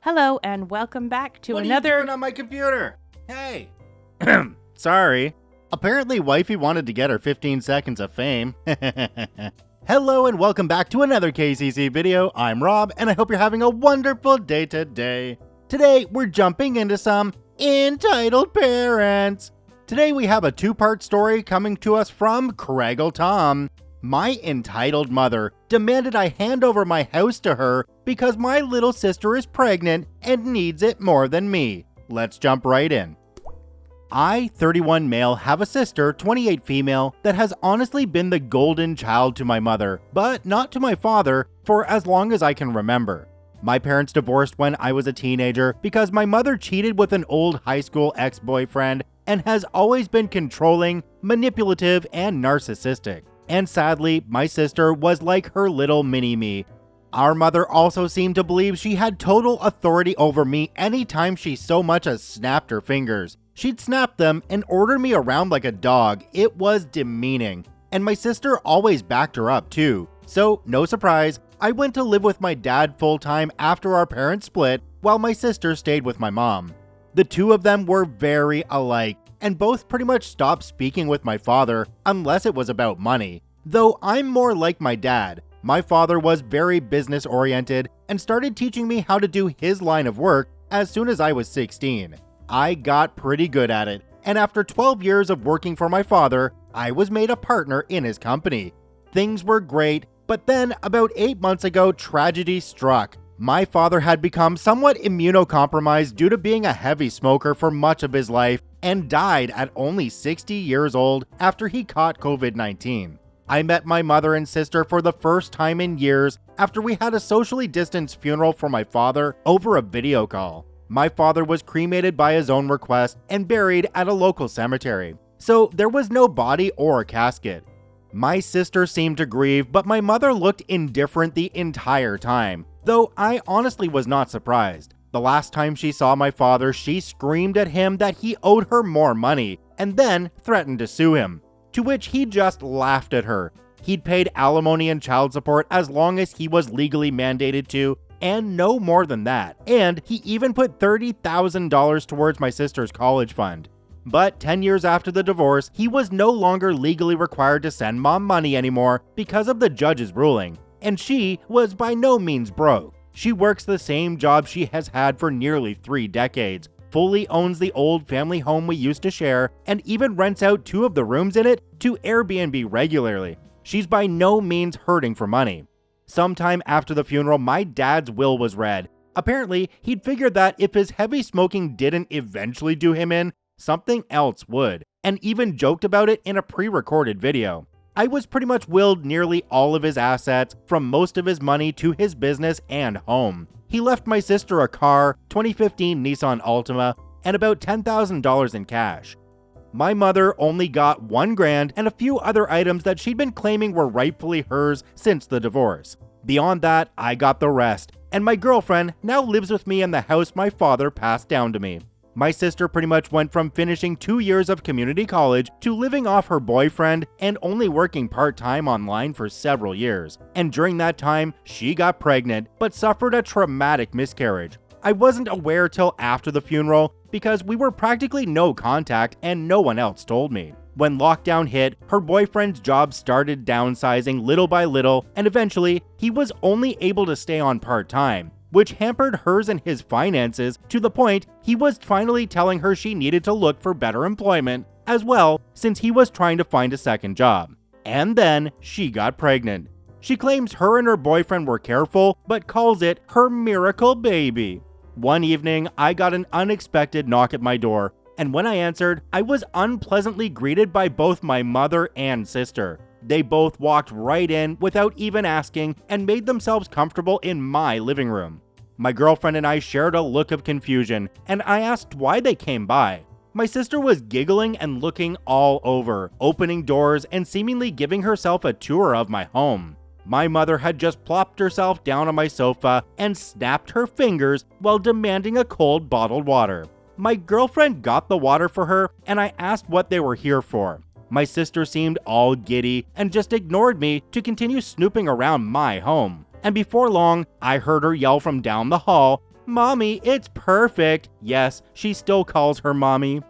Hello and welcome back to What another... are you doing on my computer? Hey. Sorry. Apparently wifey wanted to get her 15 seconds of fame. Hello and welcome back to another KCC video. I'm Rob and I hope you're having a wonderful day today. Today we're jumping into some Entitled Parents. Today we have a two-part story coming to us from Craigle Tom. My entitled mother demanded I hand over my house to her because my little sister is pregnant and needs it more than me. Let's jump right in. I, 31 male, have a sister, 28 female, that has honestly been the golden child to my mother, but not to my father, for as long as I can remember. My parents divorced when I was a teenager because my mother cheated with an old high school ex-boyfriend and has always been controlling, manipulative, and narcissistic. And sadly, my sister was like her little mini-me. Our mother also seemed to believe she had total authority over me anytime she so much as snapped her fingers. She'd snap them and order me around like a dog. It was demeaning. And my sister always backed her up too. So, no surprise, I went to live with my dad full-time after our parents split, while my sister stayed with my mom. The two of them were very alike, and both pretty much stopped speaking with my father unless it was about money. Though I'm more like my dad. My father was very business-oriented and started teaching me how to do his line of work as soon as I was 16. I got pretty good at it, and after 12 years of working for my father, I was made a partner in his company. Things were great, but then about 8 months ago, tragedy struck. My father had become somewhat immunocompromised due to being a heavy smoker for much of his life and died at only 60 years old after he caught COVID-19. I met my mother and sister for the first time in years after we had a socially distanced funeral for my father over a video call. My father was cremated by his own request and buried at a local cemetery, so there was no body or casket. My sister seemed to grieve, but my mother looked indifferent the entire time, though I honestly was not surprised. The last time she saw my father, she screamed at him that he owed her more money, and then threatened to sue him, to which he just laughed at her. He'd paid alimony and child support as long as he was legally mandated to, and no more than that, and he even put $30,000 towards my sister's college fund. But 10 years after the divorce, he was no longer legally required to send mom money anymore because of the judge's ruling, and she was by no means broke. She works the same job she has had for nearly 3 decades, fully owns the old family home we used to share, and even rents out 2 of the rooms in it to Airbnb regularly. She's by no means hurting for money. Sometime after the funeral, my dad's will was read. Apparently, he'd figured that if his heavy smoking didn't eventually do him in, something else would, and even joked about it in a pre-recorded video. I was pretty much willed nearly all of his assets, from most of his money to his business and home. He left my sister a car, 2015 Nissan Altima, and about $10,000 in cash. My mother only got $1,000 and a few other items that she'd been claiming were rightfully hers since the divorce. Beyond that, I got the rest, and my girlfriend now lives with me in the house my father passed down to me. My sister pretty much went from finishing 2 years of community college to living off her boyfriend and only working part-time online for several years. And during that time, she got pregnant, but suffered a traumatic miscarriage. I wasn't aware till after the funeral because we were practically no contact and no one else told me. When lockdown hit, her boyfriend's job started downsizing little by little, and eventually, he was only able to stay on part-time, which hampered hers and his finances to the point he was finally telling her she needed to look for better employment as well, since he was trying to find a second job. And then she got pregnant. She claims her and her boyfriend were careful, but calls it her miracle baby. One evening, I got an unexpected knock at my door, and when I answered, I was unpleasantly greeted by both my mother and sister. They both walked right in without even asking and made themselves comfortable in my living room. My girlfriend and I shared a look of confusion, and I asked why they came by. My sister was giggling and looking all over, opening doors and seemingly giving herself a tour of my home. My mother had just plopped herself down on my sofa and snapped her fingers while demanding a cold bottled water. My girlfriend got the water for her, and I asked what they were here for. My sister seemed all giddy and just ignored me to continue snooping around my home. And before long, I heard her yell from down the hall, "Mommy, it's perfect." Yes, she still calls her mommy.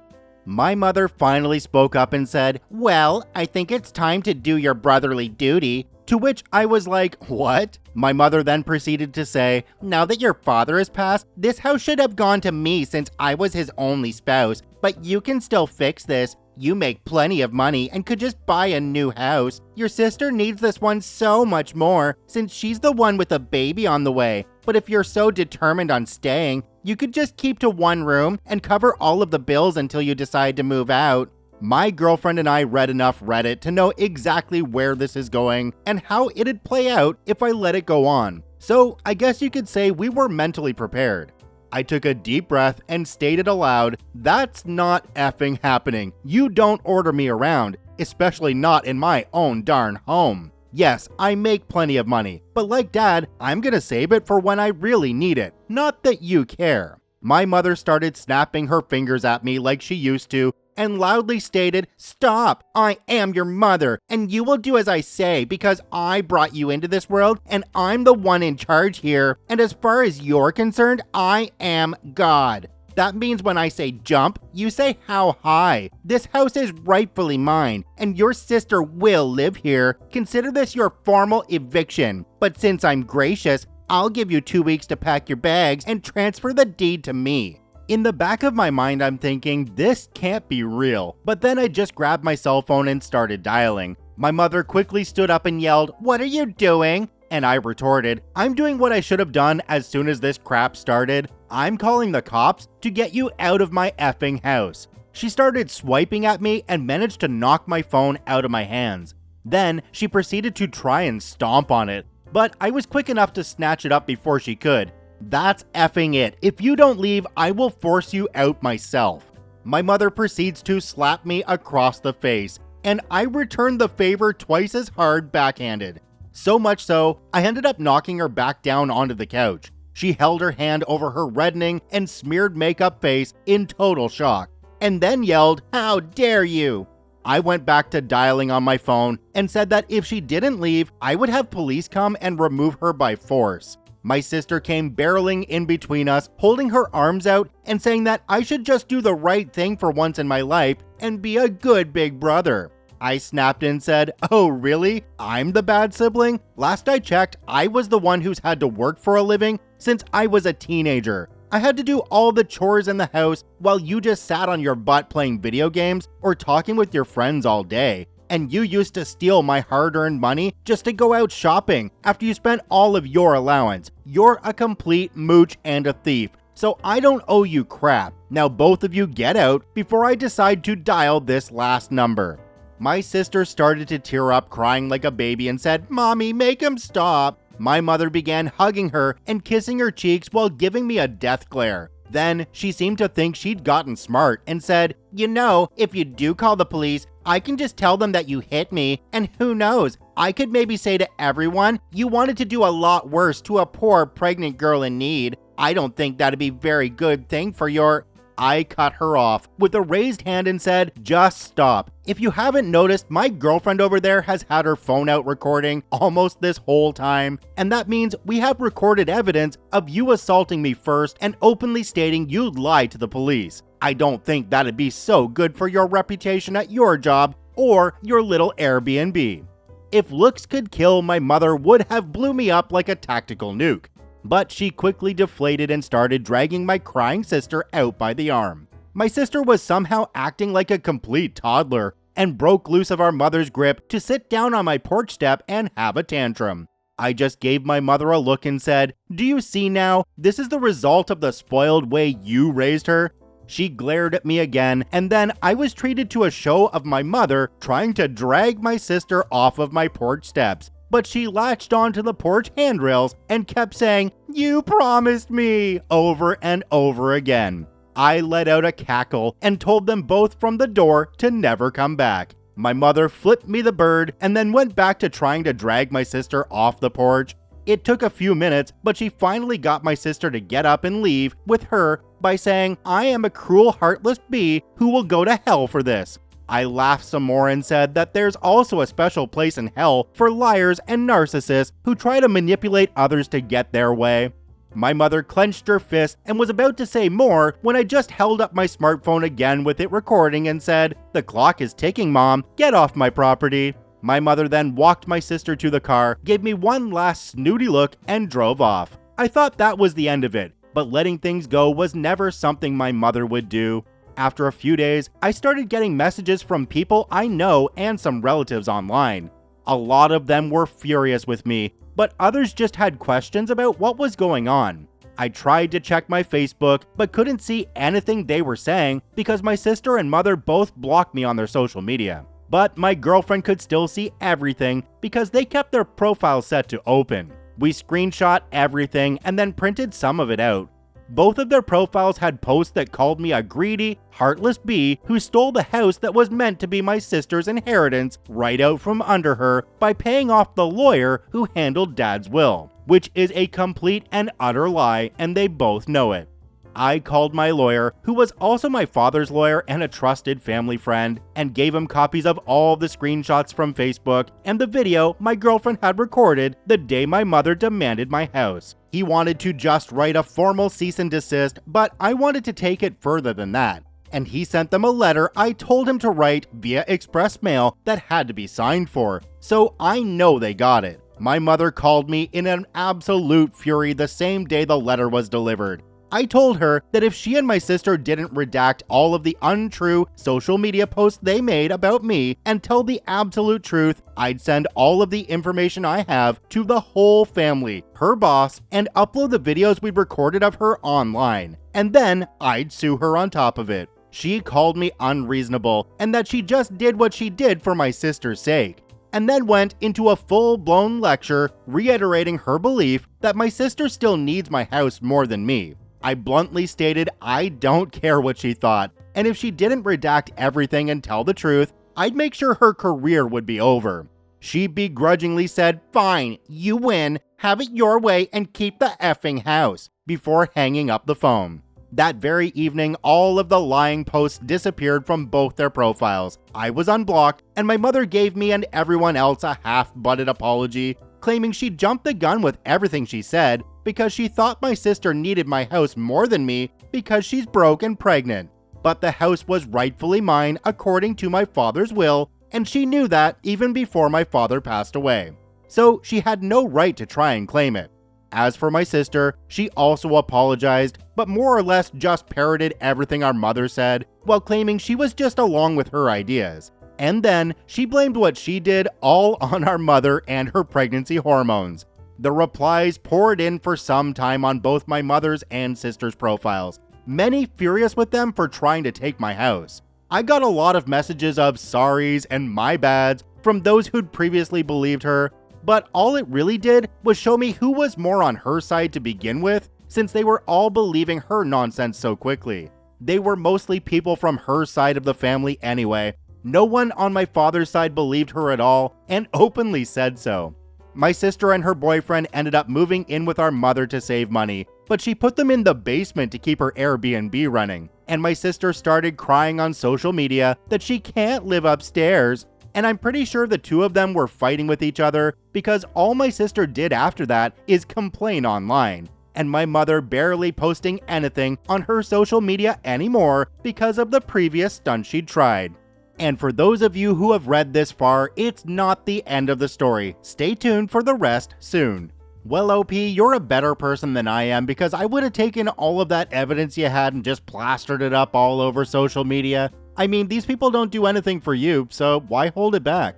My mother finally spoke up and said, "Well, I think it's time to do your brotherly duty." To which I was like, "What?" My mother then proceeded to say, "Now that your father has passed, this house should have gone to me since I was his only spouse, but you can still fix this. You make plenty of money and could just buy a new house. Your sister needs this one so much more since she's the one with a baby on the way. But if you're so determined on staying, you could just keep to one room and cover all of the bills until you decide to move out." My girlfriend and I read enough Reddit to know exactly where this is going and how it'd play out if I let it go on. So I guess you could say we were mentally prepared. I took a deep breath and stated aloud, "That's not effing happening. You don't order me around, especially not in my own darn home. Yes, I make plenty of money, but like Dad, I'm gonna save it for when I really need it. Not that you care." My mother started snapping her fingers at me like she used to and loudly stated, "Stop! I am your mother, and you will do as I say because I brought you into this world and I'm the one in charge here. And as far as you're concerned, I am God. That means when I say jump, you say how high. This house is rightfully mine, and your sister will live here. Consider this your formal eviction. But since I'm gracious, I'll give you 2 weeks to pack your bags and transfer the deed to me." In the back of my mind, I'm thinking, this can't be real. But then I just grabbed my cell phone and started dialing. My mother quickly stood up and yelled, "What are you doing?" And I retorted, "I'm doing what I should have done as soon as this crap started. I'm calling the cops to get you out of my effing house." She started swiping at me and managed to knock my phone out of my hands. Then she proceeded to try and stomp on it, but I was quick enough to snatch it up before she could. "That's effing it. If you don't leave, I will force you out myself." My mother proceeds to slap me across the face, and I returned the favor twice as hard backhanded. So much so, I ended up knocking her back down onto the couch. She held her hand over her reddening and smeared makeup face in total shock, and then yelled, "How dare you!" I went back to dialing on my phone and said that if she didn't leave, I would have police come and remove her by force. My sister came barreling in between us, holding her arms out and saying that I should just do the right thing for once in my life and be a good big brother. I snapped and said, "Oh really? I'm the bad sibling? Last I checked, I was the one who's had to work for a living since I was a teenager. I had to do all the chores in the house while you just sat on your butt playing video games or talking with your friends all day. And you used to steal my hard-earned money just to go out shopping after you spent all of your allowance. You're a complete mooch and a thief, so I don't owe you crap. Now both of you get out before I decide to dial this last number." My sister started to tear up, crying like a baby, and said, "Mommy, make him stop." My mother began hugging her and kissing her cheeks while giving me a death glare. Then she seemed to think she'd gotten smart and said, "You know, if you do call the police, I can just tell them that you hit me, and who knows, I could maybe say to everyone, you wanted to do a lot worse to a poor pregnant girl in need. I don't think that'd be a very good thing for your..." I cut her off with a raised hand and said, "Just stop. If you haven't noticed, my girlfriend over there has had her phone out recording almost this whole time, and that means we have recorded evidence of you assaulting me first and openly stating you'd lie to the police. I don't think that'd be so good for your reputation at your job or your little Airbnb." If looks could kill, my mother would have blew me up like a tactical nuke. But she quickly deflated and started dragging my crying sister out by the arm. My sister was somehow acting like a complete toddler and broke loose of our mother's grip to sit down on my porch step and have a tantrum. I just gave my mother a look and said, "Do you see now? This is the result of the spoiled way you raised her." She glared at me again, and then I was treated to a show of my mother trying to drag my sister off of my porch steps. But she latched onto the porch handrails and kept saying, "You promised me," over and over again. I let out a cackle and told them both from the door to never come back. My mother flipped me the bird and then went back to trying to drag my sister off the porch. It took a few minutes, but she finally got my sister to get up and leave with her by saying, "I am a cruel, heartless bee who will go to hell for this." I laughed some more and said that there's also a special place in hell for liars and narcissists who try to manipulate others to get their way. My mother clenched her fist and was about to say more when I just held up my smartphone again with it recording and said, "The clock is ticking, Mom. Get off my property." My mother then walked my sister to the car, gave me one last snooty look, and drove off. I thought that was the end of it, but letting things go was never something my mother would do. After a few days, I started getting messages from people I know and some relatives online. A lot of them were furious with me, but others just had questions about what was going on. I tried to check my Facebook, but couldn't see anything they were saying because my sister and mother both blocked me on their social media. But my girlfriend could still see everything because they kept their profile set to open. We screenshot everything and then printed some of it out. Both of their profiles had posts that called me a greedy, heartless bee who stole the house that was meant to be my sister's inheritance right out from under her by paying off the lawyer who handled Dad's will, which is a complete and utter lie, and they both know it. I called my lawyer, who was also my father's lawyer and a trusted family friend, and gave him copies of all the screenshots from Facebook and the video my girlfriend had recorded the day my mother demanded my house. He wanted to just write a formal cease and desist, but I wanted to take it further than that. And he sent them a letter I told him to write via express mail that had to be signed for, so I know they got it. My mother called me in an absolute fury the same day the letter was delivered. I told her that if she and my sister didn't redact all of the untrue social media posts they made about me and tell the absolute truth, I'd send all of the information I have to the whole family, her boss, and upload the videos we'd recorded of her online. And then I'd sue her on top of it. She called me unreasonable and that she just did what she did for my sister's sake, and then went into a full-blown lecture reiterating her belief that my sister still needs my house more than me. I bluntly stated I don't care what she thought, and if she didn't redact everything and tell the truth, I'd make sure her career would be over. She begrudgingly said, "Fine, you win, have it your way and keep the effing house," before hanging up the phone. That very evening, all of the lying posts disappeared from both their profiles. I was unblocked, and my mother gave me and everyone else a half-butted apology, claiming she jumped the gun with everything she said because she thought my sister needed my house more than me because she's broke and pregnant. But the house was rightfully mine according to my father's will, and she knew that even before my father passed away. So she had no right to try and claim it. As for my sister, she also apologized, but more or less just parroted everything our mother said, while claiming she was just along with her ideas. And then she blamed what she did all on our mother and her pregnancy hormones. The replies poured in for some time on both my mother's and sister's profiles, many furious with them for trying to take my house. I got a lot of messages of sorries and my bads from those who'd previously believed her, but all it really did was show me who was more on her side to begin with, since they were all believing her nonsense so quickly. They were mostly people from her side of the family anyway. No one on my father's side believed her at all, and openly said so. My sister and her boyfriend ended up moving in with our mother to save money, but she put them in the basement to keep her Airbnb running. And my sister started crying on social media that she can't live upstairs. And I'm pretty sure the two of them were fighting with each other because all my sister did after that is complain online. And my mother barely posting anything on her social media anymore because of the previous stunt she'd tried. And for those of you who have read this far, it's not the end of the story. Stay tuned for the rest soon. Well, OP, you're a better person than I am because I would have taken all of that evidence you had and just plastered it up all over social media. I mean, these people don't do anything for you, so why hold it back?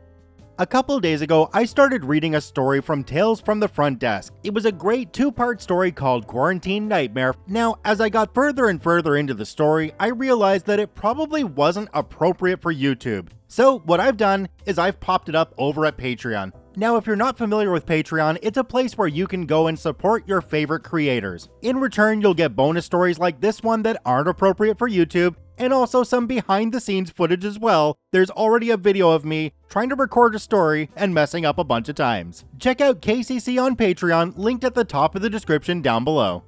A couple days ago, I started reading a story from Tales from the Front Desk. It was a great two-part story called Quarantine Nightmare. Now, as I got further and further into the story, I realized that it probably wasn't appropriate for YouTube. So what I've done is I've popped it up over at Patreon. Now, if you're not familiar with Patreon, it's a place where you can go and support your favorite creators. In return, you'll get bonus stories like this one that aren't appropriate for YouTube, and also some behind-the-scenes footage as well. There's already a video of me trying to record a story and messing up a bunch of times. Check out KCC on Patreon, linked at the top of the description down below.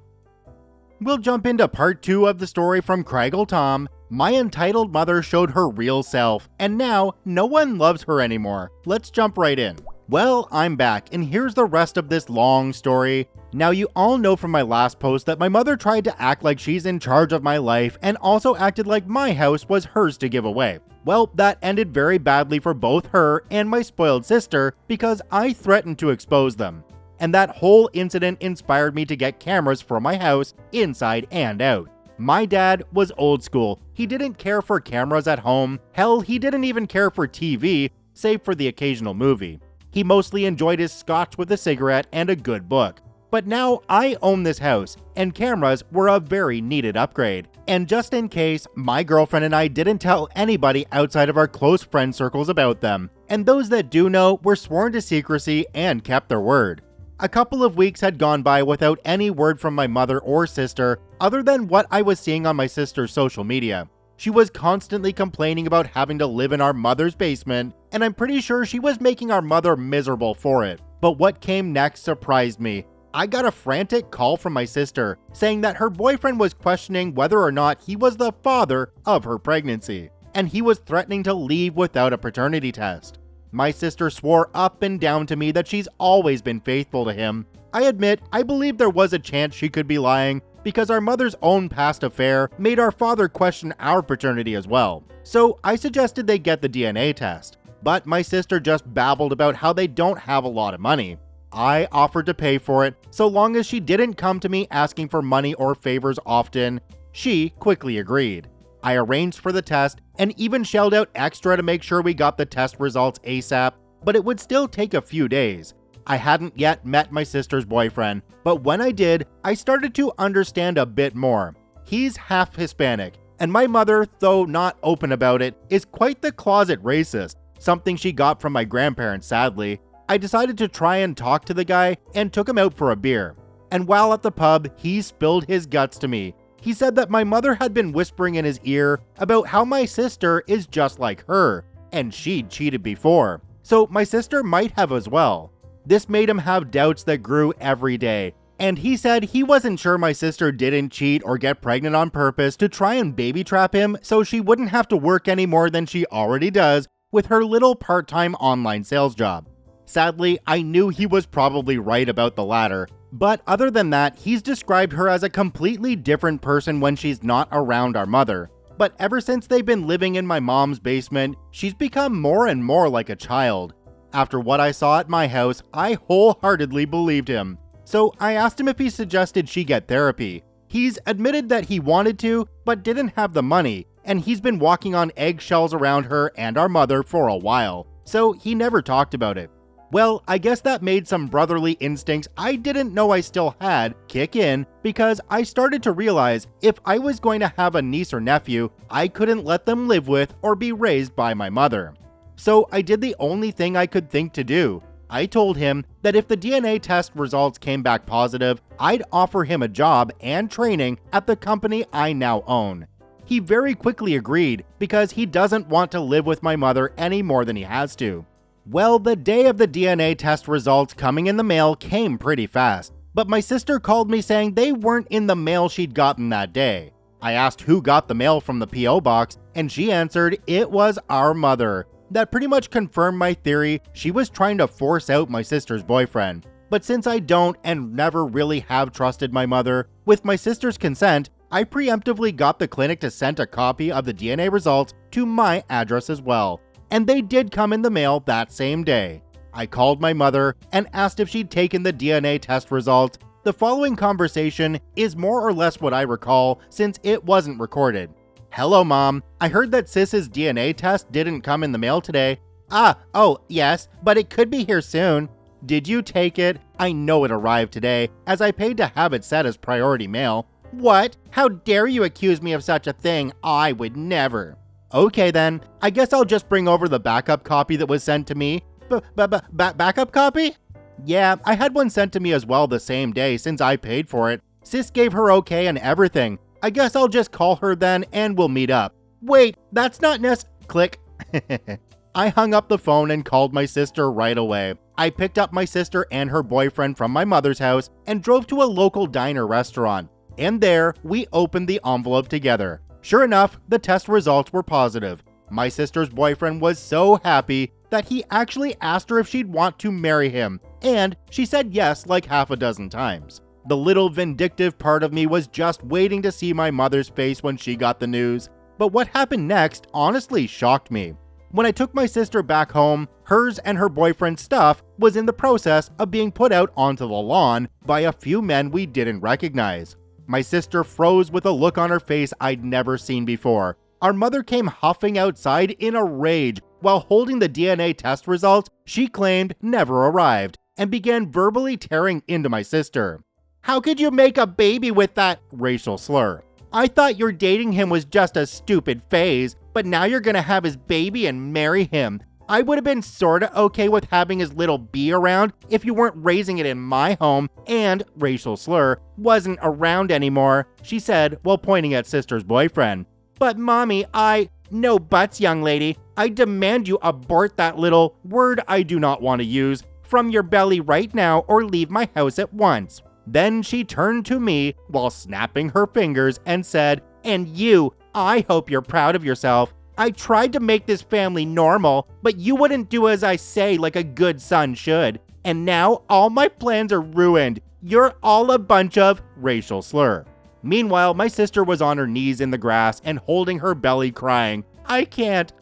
We'll jump into part 2 of the story from Craigle Tom. My entitled mother showed her real self, and now no one loves her anymore. Let's jump right in. Well, I'm back, and here's the rest of this long story. Now, you all know from my last post that my mother tried to act like she's in charge of my life and also acted like my house was hers to give away. Well, that ended very badly for both her and my spoiled sister because I threatened to expose them. And that whole incident inspired me to get cameras for my house, inside and out. My dad was old school. He didn't care for cameras at home. Hell, he didn't even care for TV, save for the occasional movie. He mostly enjoyed his scotch with a cigarette and a good book. But now I own this house, and cameras were a very needed upgrade. And just in case, my girlfriend and I didn't tell anybody outside of our close friend circles about them. And those that do know were sworn to secrecy and kept their word. A couple of weeks had gone by without any word from my mother or sister, other than what I was seeing on my sister's social media. She was constantly complaining about having to live in our mother's basement, and I'm pretty sure she was making our mother miserable for it. But what came next surprised me. I got a frantic call from my sister saying that her boyfriend was questioning whether or not he was the father of her pregnancy, and he was threatening to leave without a paternity test. My sister swore up and down to me that she's always been faithful to him. I admit, I believe there was a chance she could be lying because our mother's own past affair made our father question our paternity as well. So I suggested they get the DNA test, but my sister just babbled about how they don't have a lot of money. I offered to pay for it, so long as she didn't come to me asking for money or favors often. She quickly agreed. I arranged for the test and even shelled out extra to make sure we got the test results ASAP, but it would still take a few days. I hadn't yet met my sister's boyfriend, but when I did, I started to understand a bit more. He's half Hispanic, and my mother, though not open about it, is quite the closet racist, something she got from my grandparents, sadly. I decided to try and talk to the guy and took him out for a beer. And while at the pub, he spilled his guts to me. He said that my mother had been whispering in his ear about how my sister is just like her, and she'd cheated before. So my sister might have as well. This made him have doubts that grew every day. And he said he wasn't sure my sister didn't cheat or get pregnant on purpose to try and baby trap him so she wouldn't have to work any more than she already does with her little part-time online sales job. Sadly, I knew he was probably right about the latter, but other than that, he's described her as a completely different person when she's not around our mother. But ever since they've been living in my mom's basement, she's become more and more like a child. After what I saw at my house, I wholeheartedly believed him. So I asked him if he suggested she get therapy. He's admitted that he wanted to, but didn't have the money, and he's been walking on eggshells around her and our mother for a while, so he never talked about it. Well, I guess that made some brotherly instincts I didn't know I still had kick in because I started to realize if I was going to have a niece or nephew, I couldn't let them live with or be raised by my mother. So I did the only thing I could think to do. I told him that if the DNA test results came back positive, I'd offer him a job and training at the company I now own. He very quickly agreed because he doesn't want to live with my mother any more than he has to. Well, the day of the DNA test results coming in the mail came pretty fast, but my sister called me saying they weren't in the mail she'd gotten that day. I asked who got the mail from the P.O. box, and she answered it was our mother. That pretty much confirmed my theory she was trying to force out my sister's boyfriend. But since I don't and never really have trusted my mother, with my sister's consent, I preemptively got the clinic to send a copy of the DNA results to my address as well. And they did come in the mail that same day. I called my mother and asked if she'd taken the DNA test results. The following conversation is more or less what I recall since it wasn't recorded. Hello, Mom. I heard that Sis's DNA test didn't come in the mail today. Oh, yes, but it could be here soon. Did you take it? I know it arrived today, as I paid to have it set as priority mail. What? How dare you accuse me of such a thing? I would never. Okay then, I guess I'll just bring over the backup copy that was sent to me. Backup copy? Yeah, I had one sent to me as well the same day since I paid for it. Sis gave her okay and everything. I guess I'll just call her then and we'll meet up. Wait, that's not click. I hung up the phone and called my sister right away. I picked up my sister and her boyfriend from my mother's house and drove to a local diner restaurant. And there, we opened the envelope together. Sure enough, the test results were positive. My sister's boyfriend was so happy that he actually asked her if she'd want to marry him, and she said yes like half a dozen times. The little vindictive part of me was just waiting to see my mother's face when she got the news. But what happened next honestly shocked me. When I took my sister back home, hers and her boyfriend's stuff was in the process of being put out onto the lawn by a few men we didn't recognize. My sister froze with a look on her face I'd never seen before. Our mother came huffing outside in a rage while holding the DNA test results she claimed never arrived, and began verbally tearing into my sister. "How could you make a baby with that racial slur? I thought your dating him was just a stupid phase, but now you're gonna have his baby and marry him. I would have been sorta okay with having his little bee around if you weren't raising it in my home and racial slur wasn't around anymore," she said while pointing at sister's boyfriend. "But mommy, no buts, young lady. I demand you abort that little word I do not want to use from your belly right now or leave my house at once." Then she turned to me while snapping her fingers and said, "And you, I hope you're proud of yourself. I tried to make this family normal, but you wouldn't do as I say like a good son should. And now all my plans are ruined. You're all a bunch of racial slur." Meanwhile, my sister was on her knees in the grass and holding her belly crying, I can't.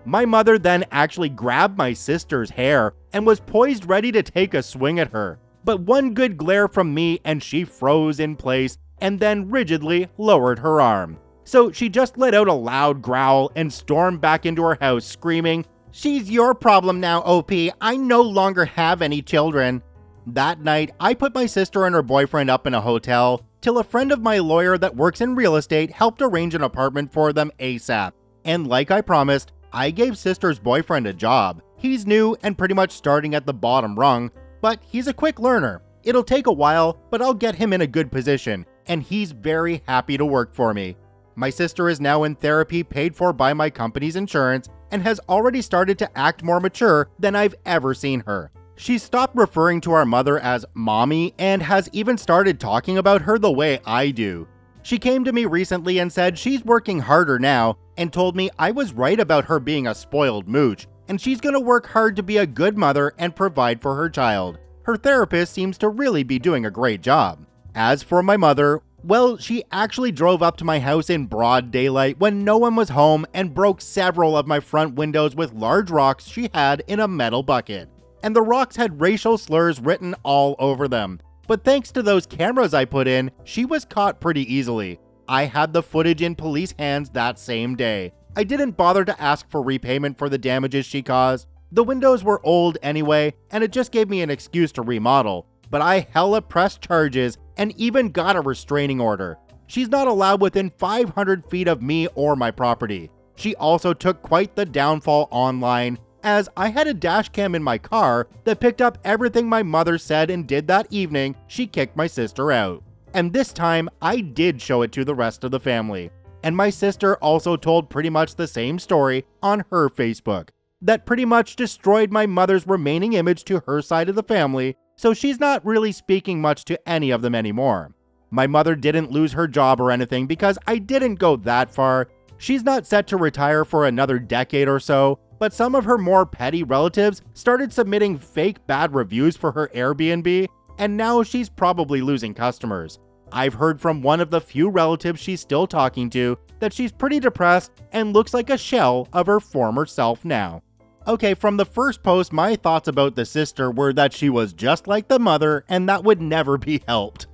My mother then actually grabbed my sister's hair and was poised ready to take a swing at her. But one good glare from me and she froze in place and then rigidly lowered her arm. So she just let out a loud growl and stormed back into her house screaming, "She's your problem now, OP. I no longer have any children." That night, I put my sister and her boyfriend up in a hotel till a friend of my lawyer that works in real estate helped arrange an apartment for them ASAP. And like I promised, I gave sister's boyfriend a job. He's new and pretty much starting at the bottom rung, but he's a quick learner. It'll take a while, but I'll get him in a good position, and he's very happy to work for me. My sister is now in therapy paid for by my company's insurance and has already started to act more mature than I've ever seen her. She stopped referring to our mother as mommy and has even started talking about her the way I do. She came to me recently and said she's working harder now and told me I was right about her being a spoiled mooch, and she's gonna work hard to be a good mother and provide for her child. Her therapist seems to really be doing a great job. As for my mother, well, she actually drove up to my house in broad daylight when no one was home and broke several of my front windows with large rocks she had in a metal bucket. And the rocks had racial slurs written all over them. But thanks to those cameras I put in, she was caught pretty easily. I had the footage in police hands that same day. I didn't bother to ask for repayment for the damages she caused. The windows were old anyway, and it just gave me an excuse to remodel. But I hella pressed charges and even got a restraining order. She's not allowed within 500 feet of me or my property. She also took quite the downfall online, as I had a dash cam in my car that picked up everything my mother said and did that evening she kicked my sister out. And this time, I did show it to the rest of the family. And my sister also told pretty much the same story on her Facebook. That pretty much destroyed my mother's remaining image to her side of the family, so she's not really speaking much to any of them anymore. My mother didn't lose her job or anything because I didn't go that far. She's not set to retire for another decade or so, but some of her more petty relatives started submitting fake bad reviews for her Airbnb, and now she's probably losing customers. I've heard from one of the few relatives she's still talking to that she's pretty depressed and looks like a shell of her former self now. Okay, from the first post, my thoughts about the sister were that she was just like the mother and that would never be helped.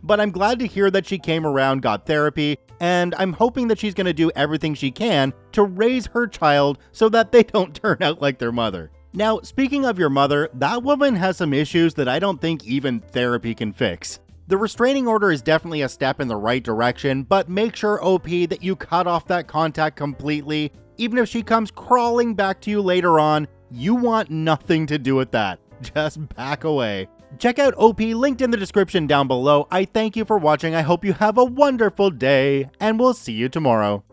But I'm glad to hear that she came around, got therapy, and I'm hoping that she's going to do everything she can to raise her child so that they don't turn out like their mother. Now, speaking of your mother, that woman has some issues that I don't think even therapy can fix. The restraining order is definitely a step in the right direction, but make sure, OP, that you cut off that contact completely. Even if she comes crawling back to you later on, you want nothing to do with that. Just back away. Check out OP, linked in the description down below. I thank you for watching. I hope you have a wonderful day, and we'll see you tomorrow.